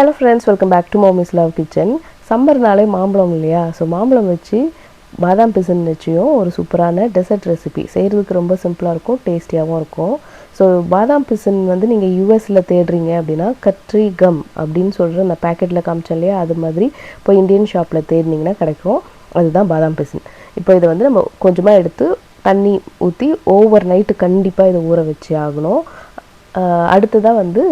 Hello friends, welcome back to mommy's love kitchen. சம்மர்னாலே மாம்பழம் இல்லையா? ஸோ மாம்பழம் வச்சு பாதாம் பிசின் வச்சியும் ஒரு சூப்பரான டெசர்ட் ரெசிபி செய்கிறதுக்கு ரொம்ப சிம்பிளாக இருக்கும், டேஸ்டியாகவும் இருக்கும். ஸோ பாதாம் பிசின் வந்து நீங்கள் யூஎஸில் தேடுறீங்க அப்படின்னா கட்ரி கம் அப்படின்னு சொல்கிற அந்த பேக்கெட்டில் காமிச்சோம் இல்லையா, அது மாதிரி இப்போ இந்தியன் ஷாப்பில் தேடினீங்கன்னா கிடைக்கும். அதுதான் பாதாம் பிசின். இப்போ இதை வந்து நம்ம கொஞ்சமாக எடுத்து தண்ணி ஊற்றி ஓவர் நைட்டு கண்டிப்பாக இதை ஊற வச்சு ஆகணும். அடுத்ததாக வந்து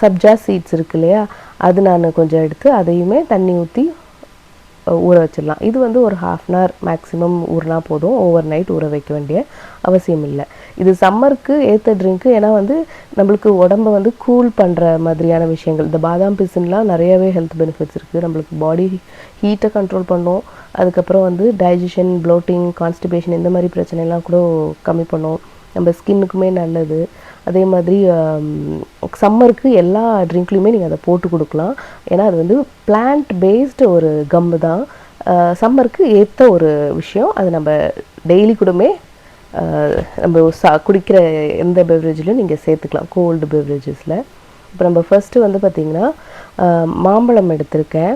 சப்ஜா சீட்ஸ் இருக்கு இல்லையா, அது நான் கொஞ்சம் எடுத்து அதையுமே தண்ணி ஊற்றி ஊற வச்சிடலாம். இது வந்து ஒரு ½ மேக்ஸிமம் ஊறினா போதும், ஓவர் நைட் ஊற வைக்க வேண்டிய அவசியம் இல்லை. இது சம்மருக்கு ஏற்ற ட்ரிங்க்கு. ஏன்னா வந்து நம்மளுக்கு உடம்பை வந்து கூல் பண்ணுற மாதிரியான விஷயங்கள். இந்த பாதாம் பிசின்லாம் நிறையவே ஹெல்த் பெனிஃபிட்ஸ் இருக்குது. நம்மளுக்கு பாடி ஹீட்டை கண்ட்ரோல் பண்ணும். அதுக்கப்புறம் வந்து டைஜஷன், ப்ளோட்டிங், கான்ஸ்டிபேஷன் இந்த மாதிரி பிரச்சனைலாம் கூட கம்மி பண்ணும். நம்ம ஸ்கின்னுக்குமே நல்லது. அதே மாதிரி சம்மருக்கு எல்லா ட்ரிங்க்லேயுமே நீங்கள் அதை போட்டு கொடுக்கலாம். ஏன்னா அது வந்து பிளான்ட் பேஸ்டு ஒரு கம்மு தான். சம்மருக்கு ஏற்ற ஒரு விஷயம். அது நம்ம டெய்லி கூடமே நம்ம குடிக்கிற எந்த பெவரேஜ்லையும் நீங்கள் சேர்த்துக்கலாம், கோல்டு பெவரேஜஸில். இப்போ நம்ம ஃபஸ்ட்டு வந்து பார்த்திங்கன்னா மாம்பழம் எடுத்திருக்கேன்.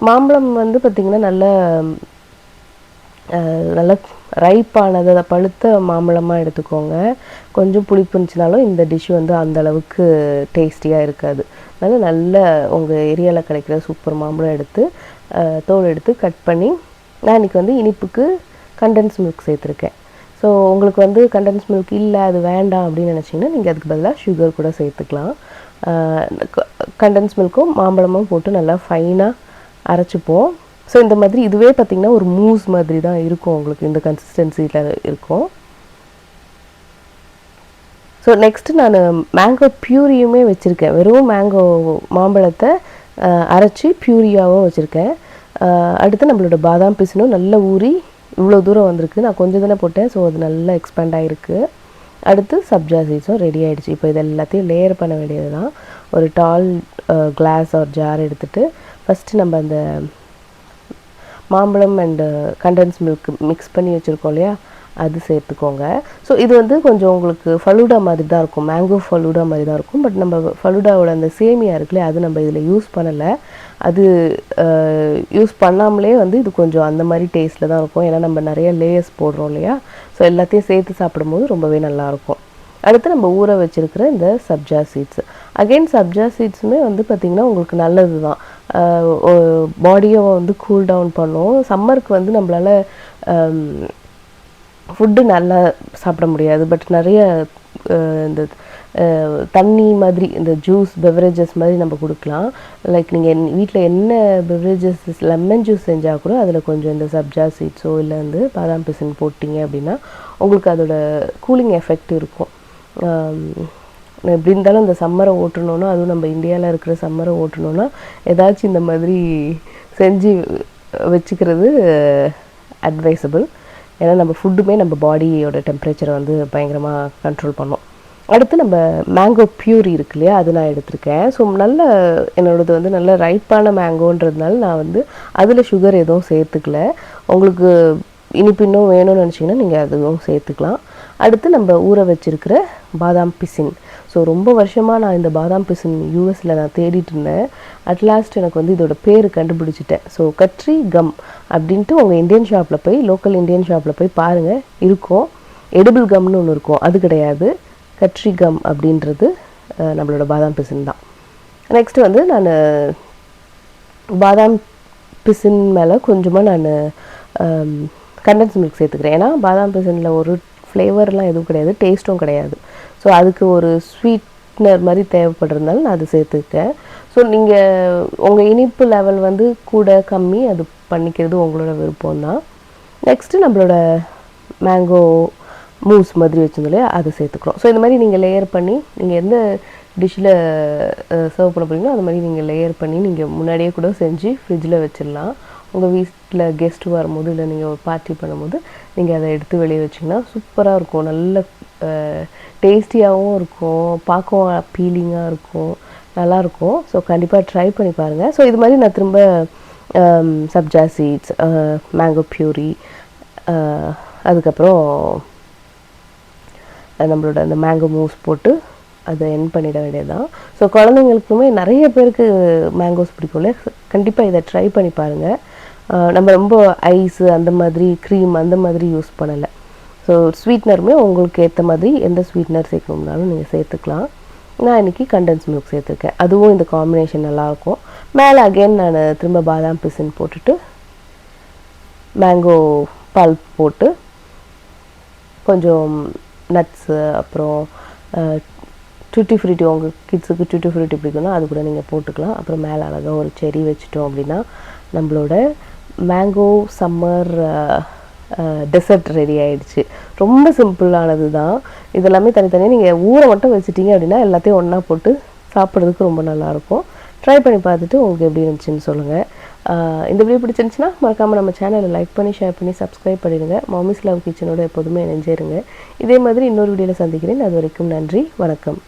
மாம்பழம் வந்து பார்த்திங்கன்னா நல்ல ரைப்பானது, அதை பழுத்த மாம்பழமாக எடுத்துக்கோங்க. கொஞ்சம் புளிப்பு இருந்துச்சுனாலும் இந்த டிஷ் வந்து அந்தளவுக்கு டேஸ்டியாக இருக்காது. அதனால் நல்ல உங்கள் ஏரியாவில் கிடைக்கிற சூப்பர் மாம்பழம் எடுத்து தோல் எடுத்து கட் பண்ணி, நான் இன்றைக்கி வந்து இனிப்புக்கு கண்டென்ஸ் மில்க் சேர்த்துருக்கேன். ஸோ உங்களுக்கு வந்து கண்டென்ஸ் மில்க் இல்லை, அது வேண்டாம் அப்படின்னு நினச்சிங்கன்னா நீங்கள் அதுக்கு பதிலாக சுகர் கூட சேர்த்துக்கலாம். கண்டென்ஸ் மில்க்கும் மாம்பழமும் போட்டு நல்லா ஃபைனாக அரைச்சிப்போம். ஸோ இந்த மாதிரி இதுவே பார்த்திங்கன்னா ஒரு மூஸ் மாதிரி தான் இருக்கும், உங்களுக்கு இந்த கன்சிஸ்டன்சியில் இருக்கும். ஸோ நெக்ஸ்ட்டு நான் மேங்கோ ப்யூரியுமே வச்சுருக்கேன். வெறும் மாம்பழத்தை அரைச்சி ப்யூரியாகவும் வச்சுருக்கேன். அடுத்து நம்மளோட பாதாம் பிசினும் நல்லா ஊறி இவ்வளோ தூரம் வந்திருக்கு. நான் கொஞ்சம் தானே போட்டேன், ஸோ அது நல்லா எக்ஸ்பேண்ட் ஆகிருக்கு. அடுத்து சப்ஜா சீட்ஸும் ரெடி ஆகிடுச்சு. இப்போ இது எல்லாத்தையும் லேயர் பண்ண வேண்டியது தான். ஒரு டால் கிளாஸ் ஒரு ஜார் எடுத்துகிட்டு ஃபஸ்ட்டு நம்ம அந்த மாம்பழம் அண்டு கண்டென்ஸ் மில்க் மிக்ஸ் பண்ணி வச்சுருக்கோம் இல்லையா, அது சேர்த்துக்கோங்க. ஸோ இது வந்து கொஞ்சம் உங்களுக்கு ஃபலூடா மாதிரி தான் இருக்கும், மேங்கோ ஃபலூடா மாதிரி தான் இருக்கும். பட் நம்ம ஃபலூடாவோட அந்த சேமியா இருக்குல்லையா, அது நம்ம இதில் யூஸ் பண்ணலை. அது யூஸ் பண்ணாமலே வந்து இது கொஞ்சம் அந்த மாதிரி டேஸ்ட்டில் தான் இருக்கும். ஏன்னா நம்ம நிறைய லேயர்ஸ் போடுறோம் இல்லையா, ஸோ எல்லாத்தையும் சேர்த்து சாப்பிடும்போது ரொம்பவே நல்லாயிருக்கும். அடுத்து நம்ம ஊற வச்சுருக்கிற இந்த சப்ஜா சீட்ஸ். அகெயின் சப்ஜா சீட்ஸுமே வந்து பார்த்திங்கன்னா உங்களுக்கு நல்லது தான். பாடியை வந்து கூல் டவுன் பண்ணும். சம்மருக்கு வந்து நம்மளால் ஃபுட்டு நல்லா சாப்பிட முடியாது. பட் நிறைய இந்த தண்ணி மாதிரி இந்த ஜூஸ் பெவரேஜஸ் மாதிரி நம்ம கொடுக்கலாம். லைக் நீங்கள் வீட்டில் என்ன பெவரேஜஸ், லெமன் ஜூஸ் செஞ்சால் கூட அதில் கொஞ்சம் இந்த சப்ஜா சீட்ஸோ இல்லை வந்து பாதாம் பிசின் போட்டிங்க அப்படின்னா உங்களுக்கு அதோட கூலிங் எஃபெக்ட் இருக்கும். எப்படி இருந்தாலும் இந்த சம்மரை ஓட்டணுன்னா, அதுவும் நம்ம இந்தியாவில் இருக்கிற சம்மரை ஓட்டணுன்னா ஏதாச்சும் இந்த மாதிரி செஞ்சு வச்சுக்கிறது அட்வைசபிள். ஏன்னா நம்ம ஃபுட்டுமே நம்ம பாடியோட டெம்பரேச்சரை வந்து பயங்கரமாக கண்ட்ரோல் பண்ணோம். அடுத்து நம்ம மேங்கோ ப்யூரி இருக்கு இல்லையா, அது நான் எடுத்திருக்கேன். ஸோ என்னோடது வந்து நல்ல ரைப்பான மேங்கோன்றதுனால நான் வந்து அதில் சுகர் எதுவும் சேர்த்துக்கல. உங்களுக்கு இனிப்பு இன்னும் வேணும்னு நினச்சிங்கன்னா நீங்கள் அதுவும் சேர்த்துக்கலாம். அடுத்து நம்ம ஊற வச்சுருக்கிற பாதாம் பிசின். ஸோ ரொம்ப வருஷமாக நான் இந்த பாதாம் பிசின் யூஎஸில் நான் தேடிட்டு இருந்தேன். அட்லாஸ்ட் எனக்கு வந்து இதோட பேர் கண்டுபிடிச்சிட்டேன். ஸோ கட்ரி கம் அப்படின்ட்டு உங்கள் இந்தியன் ஷாப்பில் போய், லோக்கல் இந்தியன் ஷாப்பில் போய் பாருங்கள், இருக்கும். எடிபிள் கம்னு ஒன்று இருக்கும், அது கிடையாது. கட்ரி கம் அப்படின்றது நம்மளோட பாதாம் பிசின் தான். நெக்ஸ்ட்டு வந்து நான் பாதாம் பிசின் மேலே கொஞ்சமாக நான் கண்டென்ஸ் மில்க் சேர்த்துக்கிறேன். ஏன்னா பாதாம் பிசினில் ஒரு ஃப்ளேவர்லாம் எதுவும் கிடையாது, டேஸ்ட்டும் கிடையாது. ஸோ அதுக்கு ஒரு ஸ்வீட்னர் மாதிரி தேவைப்படுறதுனால நான் அது சேர்த்துக்கிட்டேன். ஸோ நீங்கள் உங்கள் இனிப்பு லெவல் வந்து கூட கம்மி அது பண்ணிக்கிறது உங்களோட விருப்பம் தான். நெக்ஸ்ட்டு நம்மளோட மேங்கோ மூஸ் மாதிரி வச்சுருந்தோம் இல்லையா, அது சேர்த்துக்கிறோம். ஸோ இந்த மாதிரி நீங்கள் லேயர் பண்ணி நீங்கள் எந்த டிஷ்ஷில் சர்வ் பண்ண போகிறீங்களோ அது மாதிரி நீங்கள் லேயர் பண்ணி நீங்கள் முன்னாடியே கூட செஞ்சு ஃப்ரிட்ஜில் வச்சிடலாம். உங்கள் வீட்டில் கெஸ்ட்டு வரும்போது இல்லை நீங்கள் ஒரு பார்ட்டி பண்ணும்போது நீங்கள் அதை எடுத்து வெளியே வச்சிங்கன்னா சூப்பராக இருக்கும். நல்ல டேஸ்டியாகவும் இருக்கும், பார்க்கவும் அப்பீலிங்காக இருக்கும், நல்லாயிருக்கும். ஸோ கண்டிப்பாக ட்ரை பண்ணி பாருங்கள். ஸோ இது மாதிரி நான் திரும்ப சப்ஜா சீட்ஸ், மேங்கோ ப்யூரி, அதுக்கப்புறம் நம்மளோட அந்த மேங்கோ மூஸ் போட்டு அதை என் பண்ணிட வேண்டியதுதான். ஸோ குழந்தைங்களுக்குமே நிறைய பேருக்கு மேங்கோஸ் பிடிக்கும்ல, கண்டிப்பாக இதை ட்ரை பண்ணி பாருங்கள். நம்ம ரொம்ப ஐஸு அந்த மாதிரி க்ரீம் அந்த மாதிரி யூஸ் பண்ணலை. ஸோ ஸ்வீட்னருமே உங்களுக்கு ஏற்ற மாதிரி எந்த ஸ்வீட்னர் சேர்க்கணும்னாலும் நீங்கள் சேர்த்துக்கலாம். நான் இன்றைக்கி கண்டென்ஸ் மில்க் சேர்த்துருக்கேன், அதுவும் இந்த காம்பினேஷன் நல்லாயிருக்கும். மேலே அகெயின் நான் திரும்ப பாதாம் பிசின் போட்டுட்டு மேங்கோ பல்ப் போட்டு கொஞ்சம் நட்ஸு அப்புறம் டூட்டி ஃப்ரூட்டி, உங்கள் கிட்ஸுக்கு டூட்டி ஃப்ரூட்டி பிடிக்கும்னா அது கூட நீங்கள் போட்டுக்கலாம். அப்புறம் மேலே அழகாக ஒரு செரி வச்சுட்டோம் அப்படின்னா நம்மளோட மேங்கோ சம்மர் டெசர்ட் ரெடி ஆகிடுச்சு. ரொம்ப சிம்பிளானது தான். இதெல்லாமே தனித்தனியாக நீங்கள் ஊற மட்டும் வச்சுட்டிங்க அப்படின்னா எல்லாத்தையும் ஒன்றா போட்டு சாப்பிட்றதுக்கு ரொம்ப நல்லாயிருக்கும். ட்ரை பண்ணி பார்த்துட்டு உங்களுக்கு எப்படி இருந்துச்சுன்னு சொல்லுங்கள். இந்த வீடியோ பிடிச்சிருந்துச்சுன்னா மறக்காமல் நம்ம சேனலை லைக் பண்ணி ஷேர் பண்ணி சப்ஸ்கிரைப் பண்ணிடுங்க. மம்மிஸ் லவ் கிச்சனோட எப்போதுமே இணைஞ்சிருங்க. இதே மாதிரி இன்னொரு வீடியோவில் சந்திக்கிறேன். அது வரைக்கும் நன்றி, வணக்கம்.